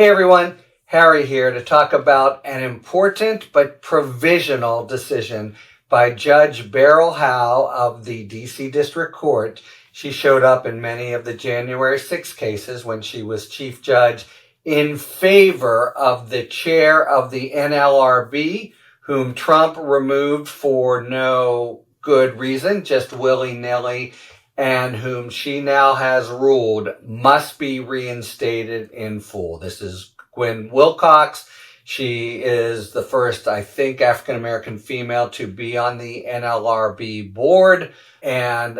Hey everyone, Harry here to talk about an important but provisional decision by Judge Beryl Howe of the DC District Court. She showed up in many of the January 6 cases when she was Chief Judge in favor of the chair of the NLRB, whom Trump removed for no good reason, just willy-nilly, and whom she now has ruled must be reinstated in full. This is Gwen Wilcox. She is the first, I think, African-American female to be on the NLRB board, and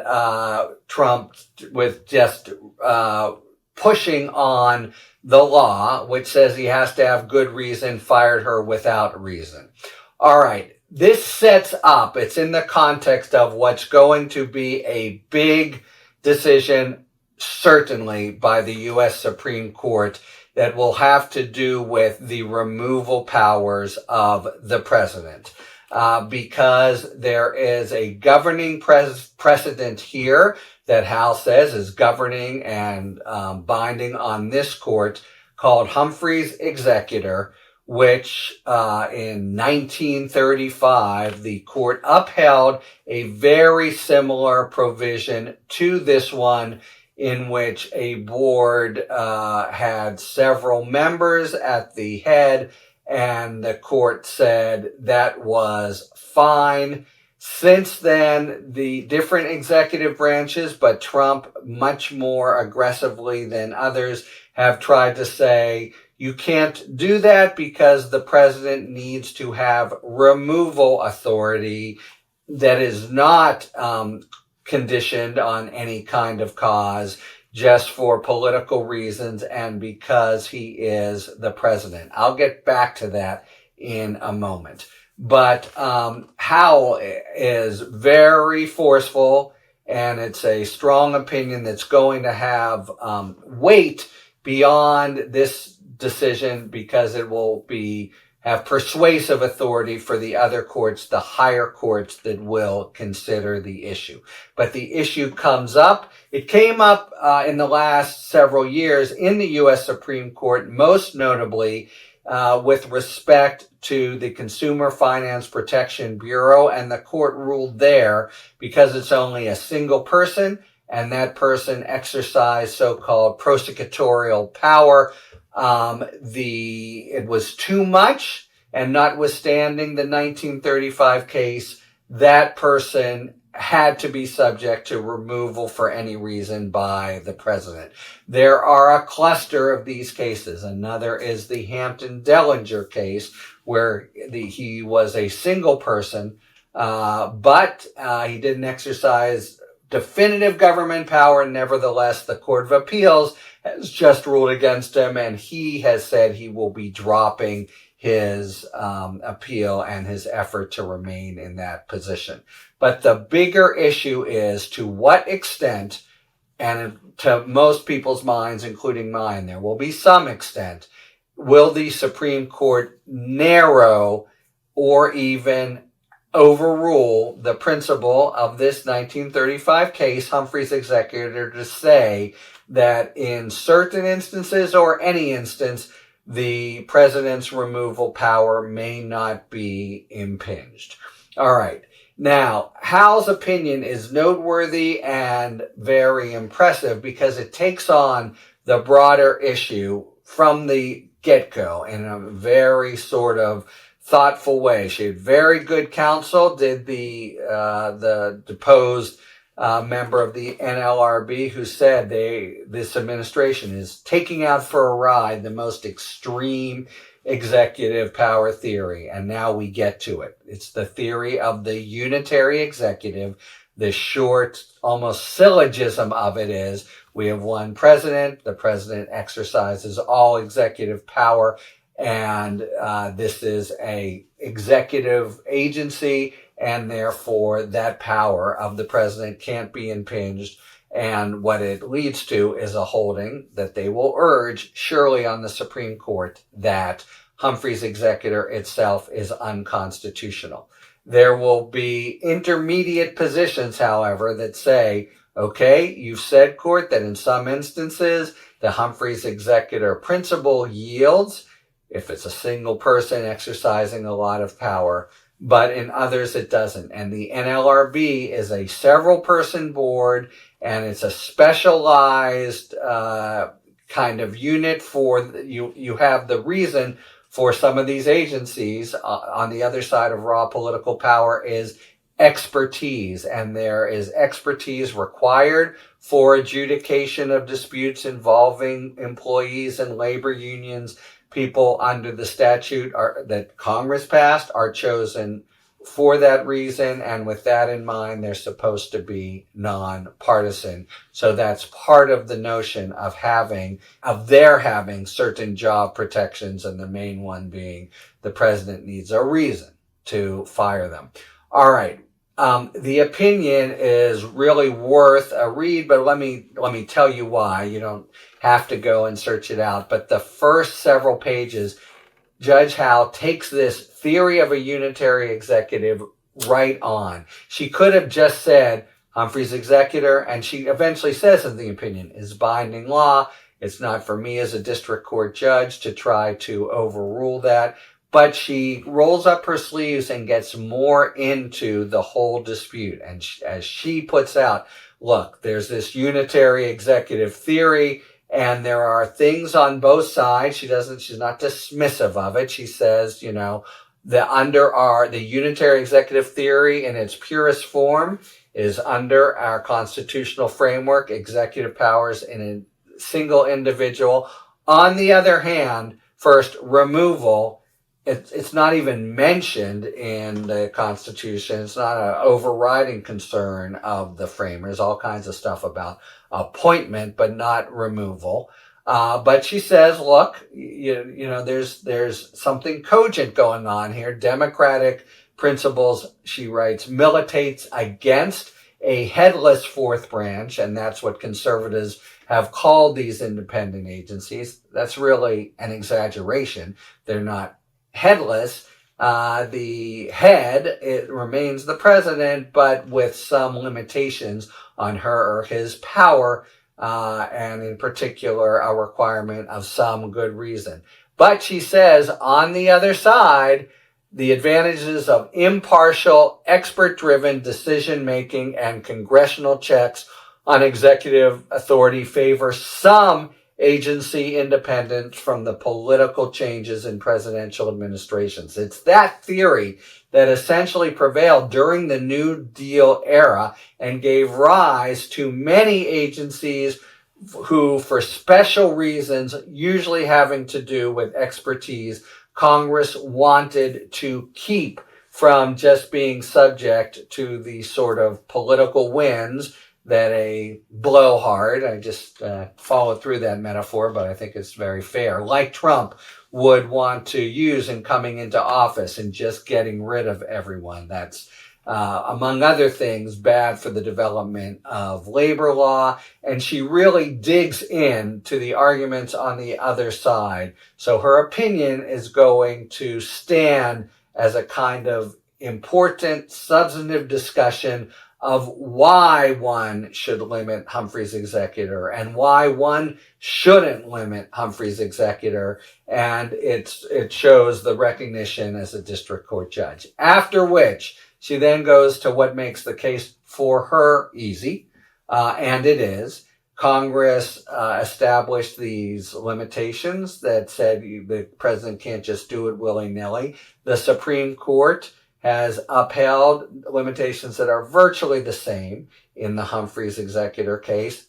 Trump, with just pushing on the law, which says he has to have good reason, fired her without reason. All right. This sets up, it's in the context of what's going to be a big decision, certainly by the U.S. Supreme Court, that will have to do with the removal powers of the president. Because there is a governing precedent here that Howe says is governing and binding on this court called Humphrey's executor, which in 1935, the court upheld a very similar provision to this one, in which a board had several members at the head, and the court said that was fine. Since then, the different executive branches, but Trump much more aggressively than others, have tried to say, you can't do that because the president needs to have removal authority that is not conditioned on any kind of cause, just for political reasons and because he is the president. I'll get back to that in a moment. But Howe is very forceful, and it's a strong opinion that's going to have weight beyond this decision, because it will have persuasive authority for the other courts, the higher courts that will consider the issue. But the issue comes up. It came up in the last several years in the U.S. Supreme Court, most notably with respect to the Consumer Finance Protection Bureau, and the court ruled there, because it's only a single person and that person exercised so-called prosecutorial power, it was too much, and notwithstanding the 1935 case, that person had to be subject to removal for any reason by the president. There are a cluster of these cases. Another is the Hampton-Dellinger case, where he was a single person, but he didn't exercise definitive government power. Nevertheless, the Court of Appeals has just ruled against him, and he has said he will be dropping his appeal and his effort to remain in that position. But the bigger issue is, to what extent, and to most people's minds, including mine, there will be some extent, will the Supreme Court narrow or even overrule the principle of this 1935 case, Humphrey's executor, to say that in certain instances, or any instance, the president's removal power may not be impinged. All right. Now, Howe's opinion is noteworthy and very impressive because it takes on the broader issue from the get-go in a very sort of thoughtful way. She had very good counsel, did the deposed member of the NLRB, who said this administration is taking out for a ride the most extreme executive power theory. And now we get to it. It's the theory of the unitary executive. The short, almost syllogism of it is, we have one president, the president exercises all executive power, and this is a executive agency, and therefore that power of the president can't be impinged. And what it leads to is a holding that they will urge, surely on the Supreme Court, that Humphrey's executor itself is unconstitutional. There will be intermediate positions, however, that say, okay, you've said, court, that in some instances The Humphrey's executor principle yields if it's a single person exercising a lot of power, but in others it doesn't. And the NLRB is a several person board, and it's a specialized kind of unit for you have the reason for some of these agencies on the other side of raw political power is expertise, and there is expertise required for adjudication of disputes involving employees and labor unions. People under the statute that Congress passed are chosen for that reason, and with that in mind, they're supposed to be nonpartisan. So that's part of the notion of their having certain job protections, and the main one being the president needs a reason to fire them. All right. The opinion is really worth a read, but let me tell you why. You don't have to go and search it out. But the first several pages, Judge Howe takes this theory of a unitary executive right on. She could have just said Humphrey's executor, and she eventually says in the opinion, is binding law. It's not for me as a district court judge to try to overrule that. But she rolls up her sleeves and gets more into the whole dispute. And as she puts out, look, there's this unitary executive theory, and there are things on both sides. She's not dismissive of it. She says, the unitary executive theory in its purest form is under our constitutional framework, executive powers in a single individual. On the other hand, first, removal. It's not even mentioned in the Constitution. It's not an overriding concern of the framers. All kinds of stuff about appointment, but not removal. But she says, look, there's something cogent going on here. Democratic principles, she writes, militates against a headless fourth branch, and that's what conservatives have called these independent agencies. That's really an exaggeration. They're not headless. The head, it remains the president, but with some limitations on her or his power, and in particular, a requirement of some good reason. But she says, on the other side, the advantages of impartial, expert-driven decision-making and congressional checks on executive authority favor some agency independence from the political changes in presidential administrations. It's that theory that essentially prevailed during the New Deal era and gave rise to many agencies who, for special reasons, usually having to do with expertise, Congress wanted to keep from just being subject to the sort of political winds that a blowhard, I just followed through that metaphor, but I think it's very fair, like Trump would want to use in coming into office and just getting rid of everyone. That's, among other things, bad for the development of labor law. And she really digs in to the arguments on the other side. So her opinion is going to stand as a kind of important, substantive discussion of why one should limit Humphrey's executor and why one shouldn't limit Humphrey's executor. And it shows the recognition as a district court judge. After which, she then goes to what makes the case for her easy, and it is. Congress established these limitations that said the president can't just do it willy-nilly. The Supreme Court has upheld limitations that are virtually the same in the Humphrey's executor case.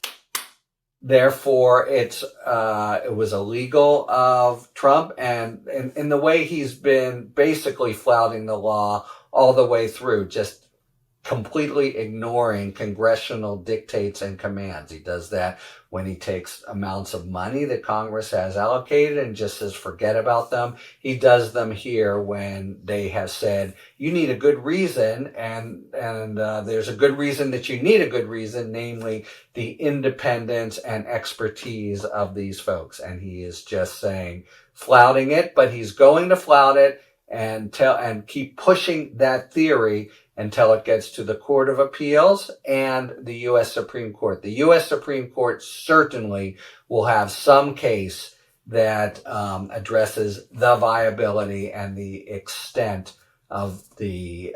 Therefore, it was illegal of Trump, and in the way he's been basically flouting the law all the way through, just completely ignoring congressional dictates and commands. He does that when he takes amounts of money that Congress has allocated and just says, forget about them. He does them here when they have said, you need a good reason, and there's a good reason that you need a good reason, namely the independence and expertise of these folks. And he is just saying, flouting it, but he's going to flout it. and keep pushing that theory until it gets to the Court of Appeals and the U.S. Supreme Court. The U.S. Supreme Court certainly will have some case that addresses the viability and the extent of the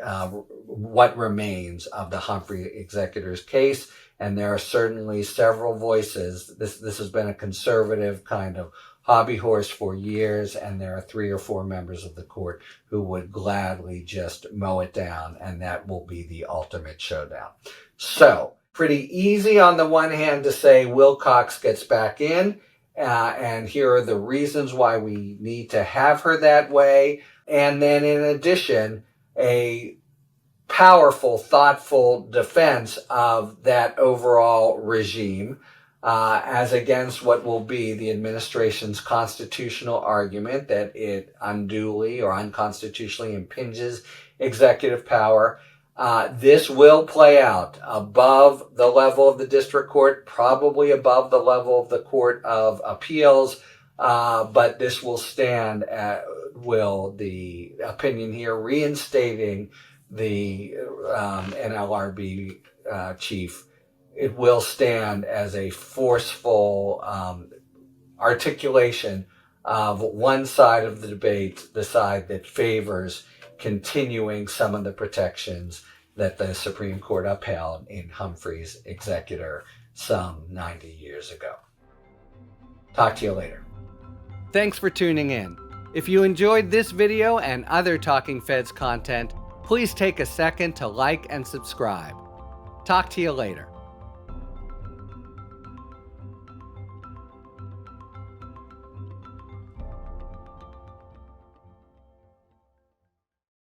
what remains of the Humphrey executor's case. And there are certainly several voices. This has been a conservative kind of hobby horse for years, and there are 3 or 4 members of the court who would gladly just mow it down, and that will be the ultimate showdown. So, pretty easy on the one hand to say Wilcox gets back in, and here are the reasons why we need to have her that way. And then in addition, a powerful, thoughtful defense of that overall regime, as against what will be the administration's constitutional argument that it unduly or unconstitutionally impinges executive power. This will play out above the level of the district court, probably above the level of the Court of Appeals, but this will stand the opinion here reinstating the NLRB chief. It will stand as a forceful articulation of one side of the debate, the side that favors continuing some of the protections that the Supreme Court upheld in Humphrey's executor some 90 years ago. Talk to you later. Thanks for tuning in. If you enjoyed this video and other Talking Feds content, please take a second to like and subscribe. Talk to you later.